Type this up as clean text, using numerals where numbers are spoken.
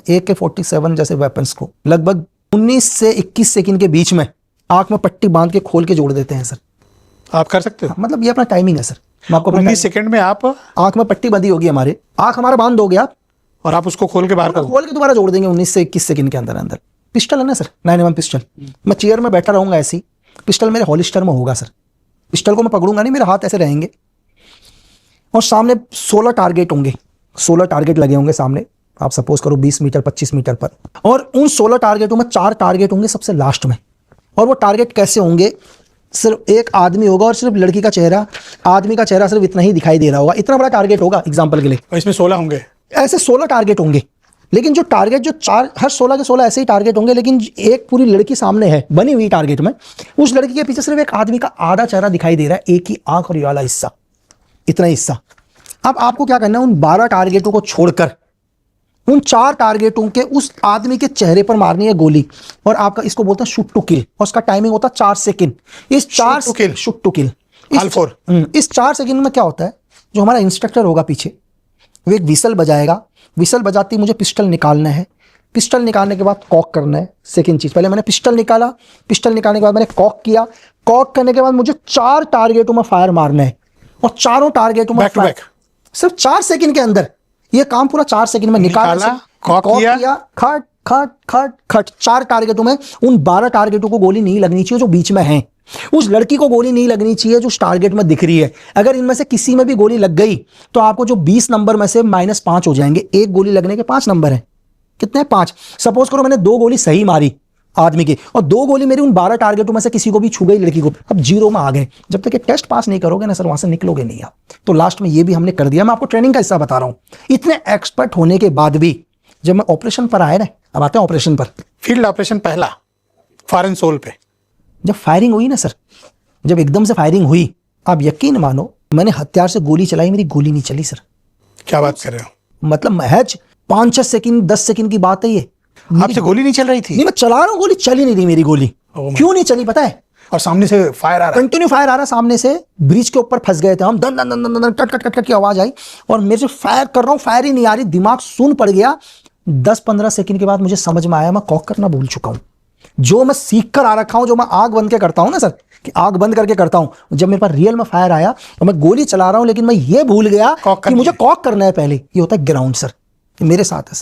AK-47 जैसे weapons को लगभग 19 से 21 सेकंड के बीच में आंख में पट्टी बांध के खोल के जोड़ देते हैं सर। आप कर सकते हो? मतलब ये अपना टाइमिंग है सर। मैं आपको 19 सेकंड में आप आंख में पट्टी बंधी होगी हमारे, आंख हमारा बांध दोगे आप और आप उसको खोल के बाहर कर खोल के दोबारा जोड़ देंगे 19 से 21 सेकंड के अंदर अंदर। पिस्टल है ना सर, 9mm पिस्टल। मैं चेयर में बैठा रहूंगा ऐसी, पिस्टल मेरे हॉलिस्टर में होगा सर। पिस्टल को मैं पकड़ूंगा नहीं, मेरे हाथ ऐसे रहेंगे और सामने 16 टारगेट होंगे, 16 टारगेट लगे होंगे सामने। आप सपोज करो 20 मीटर 25 मीटर पर, और उन 16 टारगेटों में 4 टारगेट होंगे सबसे लास्ट में। और वो टारगेट कैसे होंगे, सिर्फ एक आदमी होगा और सिर्फ लड़की का चेहरा, आदमी का चेहरा सिर्फ इतना ही दिखाई दे रहा होगा। इतना बड़ा टारगेट होगा एग्जाम्पल के लिए। और इसमें 16 होंगे, ऐसे 16 टारगेट होंगे। लेकिन जो टारगेट जो 4, हर 16 के 16 ऐसे ही टारगेट होंगे, लेकिन एक पूरी लड़की सामने है बनी हुई टारगेट में, उस लड़की के पीछे सिर्फ एक आदमी का आधा चेहरा दिखाई दे रहा है, एक ही आंख और ये वाला हिस्सा, इतना हिस्सा। अब आपको क्या करना है, उन 12 टारगेटों को छोड़कर उन 4 टारगेटों के उस आदमी के चेहरे पर मारनी है गोली। और आपका इसको बोलते हैं शूट टू किल, और उसका टाइमिंग होता है 4 सेकंड। इस 4 शूट टू किल, इस 4 सेकंड में क्या होता है, जो हमारा इंस्ट्रक्टर होगा पीछे, वो एक विसल बजाएगा। विसल बजाती मुझे पिस्टल निकालना है। पिस्टल निकालने के बाद कॉक करना है। सेकंड चीज, पहले मैंने पिस्टल निकाला, पिस्टल निकालने के बाद मैंने कॉक किया, कॉक करने के बाद मुझे 4 टारगेटों में फायर मारना है, और चारों टारगेटों में सिर्फ 4 सेकंड के अंदर। ये काम पूरा 4 सेकंड में निकाला, कॉक किया, खट खट खट खट। 4 टारगेटों में उन 12 टारगेटों को गोली नहीं लगनी चाहिए जो बीच में हैं। उस लड़की को गोली नहीं लगनी चाहिए जो उस टारगेट में दिख रही है। अगर इनमें से किसी में भी गोली लग गई तो आपको जो 20 नंबर में से -5 हो जाएंगे। एक गोली लगने के 5 नंबर हैं। कितने? 5। सपोज करो मैंने 2 गोली सही मारी आदमी की, और 2 गोली मेरी उन 12 टारगेटों में से किसी को भी छू गई लड़की को, अब 0 में आ गए। जब तक ये टेस्ट पास नहीं करोगे ना सर, वहां से निकलोगे नहीं आप। तो लास्ट में ये भी हमने कर दिया। मैं आपको ट्रेनिंग का हिस्सा बता रहा हूं। इतने एक्सपर्ट होने के बाद भी जब मैं ऑपरेशन पर आया ना, अब आते हैं ऑपरेशन पर, फील्ड ऑपरेशन पहला फायर एंड सोल पे जब फायरिंग हुई ना सर, जब एकदम से फायरिंग हुई, आप यकीन मानो मैंने हथियार से गोली चलाई, मेरी गोली नहीं चली सर। क्या बात कर रहे हो? मतलब महज 5-6 सेकंड 10 सेकंड की बात है ये। आपसे गोली नहीं चल रही थी? नहीं, मैं चला रहा हूँ, गोली चली नहीं रही मेरी गोली। क्यों नहीं चली पता है? और सामने से फायर आ रहा है, कंटिन्यू फायर आ रहा सामने से। ब्रिज के ऊपर फंस गए थे हम, दन दन दन दन दन कट कट कट कट की आवाज आई, और मेरे से फायर कर रहा हूँ, फायर ही नहीं आ रही, दिमाग सुन पड़ गया। 10-15 सेकंड के बाद मुझे समझ में आया मैं कॉक करना भूल चुका हूं। जो मैं सीख कर आ रखा हूं, जो मैं आग बंद के करता हूं ना सर, कि आग बंद करके करता हूं, जब मेरे पास रियल में फायर आया और मैं गोली चला रहा हूं, लेकिन मैं ये भूल गया कि मुझे कॉक करना है पहले। ये होता है ग्राउंड सर, मेरे साथ है सर।